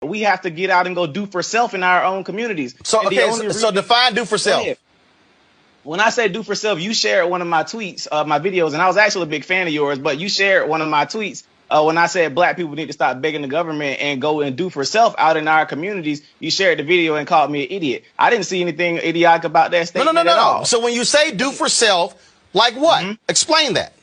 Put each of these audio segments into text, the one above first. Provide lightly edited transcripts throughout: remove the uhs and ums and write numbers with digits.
we have to get out and go do for self in our own communities. So, And okay, so define do for self. When I say do for self, you shared one of my tweets, my videos, and I was actually a big fan of yours, but you shared one of my tweets when I said black people need to stop begging the government and go and do for self out in our communities. You shared the video and called me an idiot. I didn't see anything idiotic about that statement at all. So when you say do for self, like what? Explain that.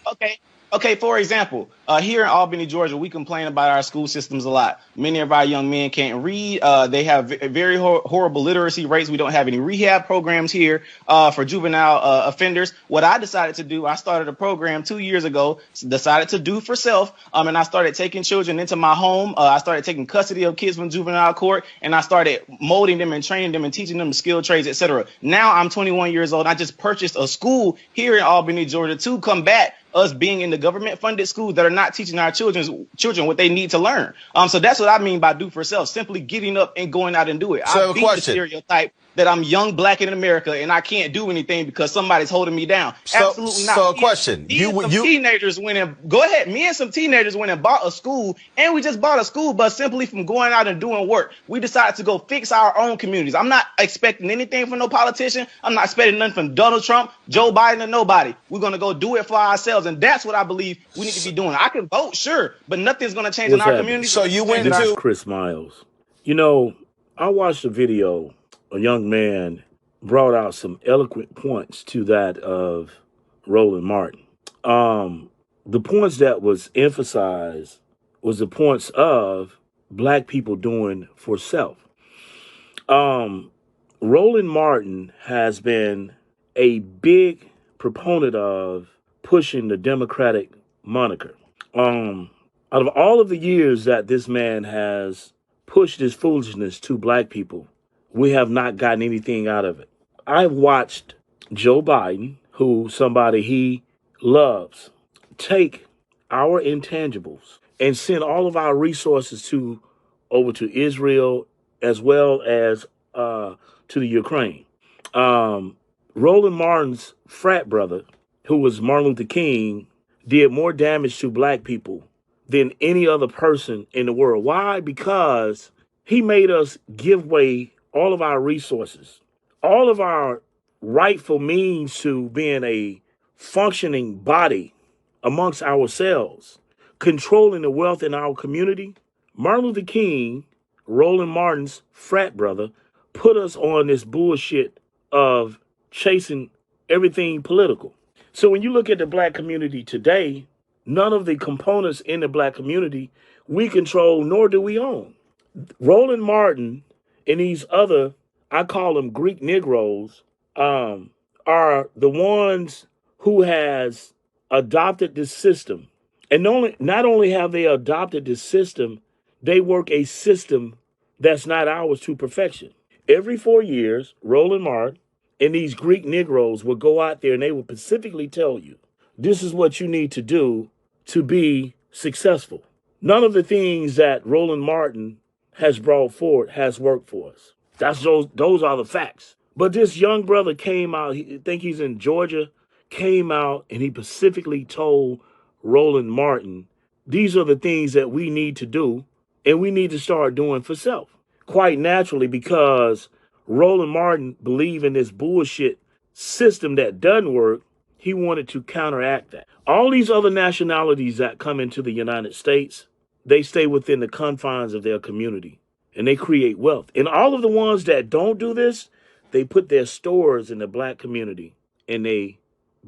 Okay, for example, here in Albany, Georgia, we complain about our school systems a lot. Many of our young men can't read. They have very horrible literacy rates. We don't have any rehab programs here for juvenile offenders. What I decided to do, I started a program 2 years ago, decided to do for self, and I started taking children into my home. I started taking custody of kids from juvenile court, and I started molding them and training them and teaching them skilled trades, etc. Now I'm 21 years old. I just purchased a school here in Albany, Georgia, to combat us being in the government-funded schools that are not teaching our children what they need to learn. So that's what I mean by do for self, simply getting up and going out and do it. So I beat the stereotype that I'm young, black, in America, and I can't do anything because somebody's holding me down. Absolutely not. So a question. Teenagers went and go ahead. Me and some teenagers went and bought a school, and we just bought a school bus simply from going out and doing work. We decided to go fix our own communities. I'm not expecting anything from no politician. I'm not expecting nothing from Donald Trump, Joe Biden, or nobody. We're going to go do it for ourselves, and that's what I believe we need to be doing. I can vote, sure, but nothing's going to change in our community. So you went to Chris Miles. You know, I watched a video. A young man brought out some eloquent points to that of Roland Martin. The points that was emphasized was the points of black people doing for self. Roland Martin has been a big proponent of pushing the Democratic moniker. Out of all of the years that this man has pushed his foolishness to black people, we have not gotten anything out of it. I've watched Joe Biden, who somebody he loves, take our intangibles and send all of our resources over to Israel as well as to the Ukraine. Roland Martin's frat brother, who was Martin Luther King, did more damage to black people than any other person in the world. Why? Because he made us give away all of our resources, all of our rightful means to being a functioning body amongst ourselves, controlling the wealth in our community. Martin Luther King, Roland Martin's frat brother, put us on this bullshit of chasing everything political. So when you look at the black community today, none of the components in the black community we control, nor do we own. Roland Martin and these other, I call them Greek Negroes, are the ones who has adopted this system. And not only have they adopted this system, they work a system that's not ours to perfection. Every 4 years, Roland Martin and these Greek Negroes will go out there and they will specifically tell you, this is what you need to do to be successful. None of the things that Roland Martin has brought forward has worked for us. Those are the facts. But this young brother came out, I think he's in Georgia, came out and he specifically told Roland Martin, these are the things that we need to do and we need to start doing for self. Quite naturally, because Roland Martin believed in this bullshit system that doesn't work, he wanted to counteract that. All these other nationalities that come into the United States, they stay within the confines of their community and they create wealth. And all of the ones that don't do this, they put their stores in the black community and they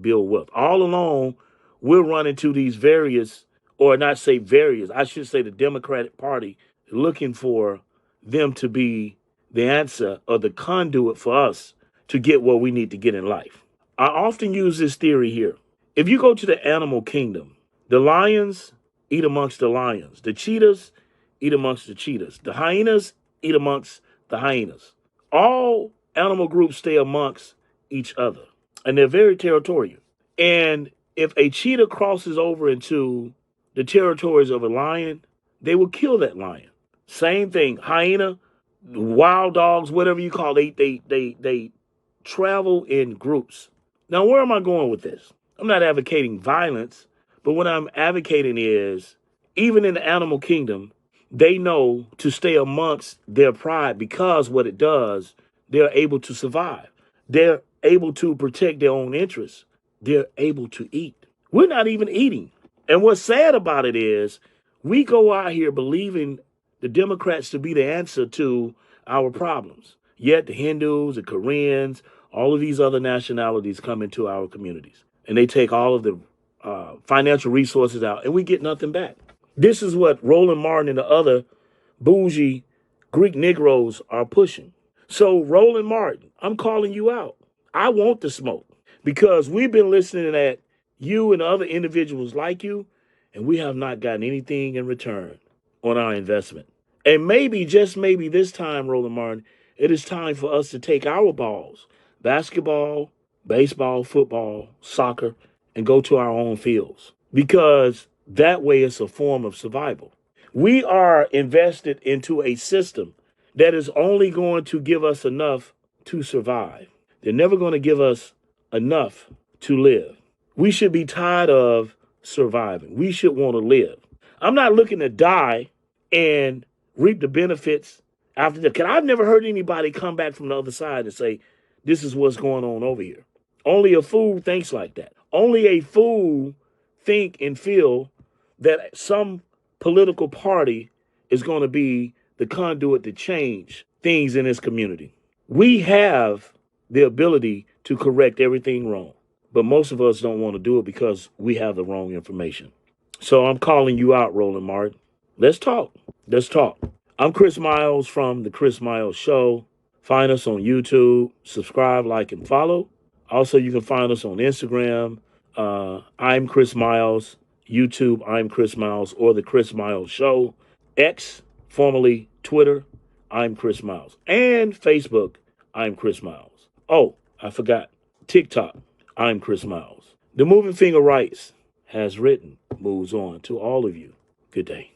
build wealth. All along, we're running to these various, or not say various, I should say the Democratic Party, looking for them to be the answer or the conduit for us to get what we need to get in life. I often use this theory here. If you go to the animal kingdom, the lions eat amongst the lions. The cheetahs eat amongst the cheetahs. The hyenas eat amongst the hyenas. All animal groups stay amongst each other, and they're very territorial. And if a cheetah crosses over into the territories of a lion, they will kill that lion. Same thing, hyena, wild dogs, whatever you call it, they travel in groups. Now, where am I going with this? I'm not advocating violence, but what I'm advocating is, even in the animal kingdom, they know to stay amongst their pride, because what it does, they're able to survive. They're able to protect their own interests. They're able to eat. We're not even eating. And what's sad about it is we go out here believing the Democrats to be the answer to our problems. Yet the Hindus, the Koreans, all of these other nationalities come into our communities and they take all of the financial resources out and we get nothing back. This is what Roland Martin and the other bougie Greek Negroes are pushing. So, Roland Martin, I'm calling you out. I want the smoke because we've been listening at you and other individuals like you, and we have not gotten anything in return on our investment. And maybe, just maybe this time, Roland Martin, it is time for us to take our balls, basketball, baseball, football, soccer, and go to our own fields because that way it's a form of survival. We are invested into a system that is only going to give us enough to survive. They're never going to give us enough to live. We should be tired of surviving. We should want to live. I'm not looking to die and reap the benefits after that. Because I've never heard anybody come back from the other side and say, this is what's going on over here. Only a fool thinks like that. Only a fool think and feel that some political party is going to be the conduit to change things in this community. We have the ability to correct everything wrong, but most of us don't want to do it because we have the wrong information. So I'm calling you out, Roland Martin. Let's talk. Let's talk. I'm Chris Miles from The Chris Miles Show. Find us on YouTube, subscribe, like, and follow. Also, you can find us on Instagram. I'm Chris Miles. YouTube, I'm Chris Miles, or The Chris Miles Show. X, formerly Twitter, I'm Chris Miles. And Facebook, I'm Chris Miles. Oh, I forgot. TikTok, I'm Chris Miles. The Moving Finger Writes has written, moves on. To all of you, good day.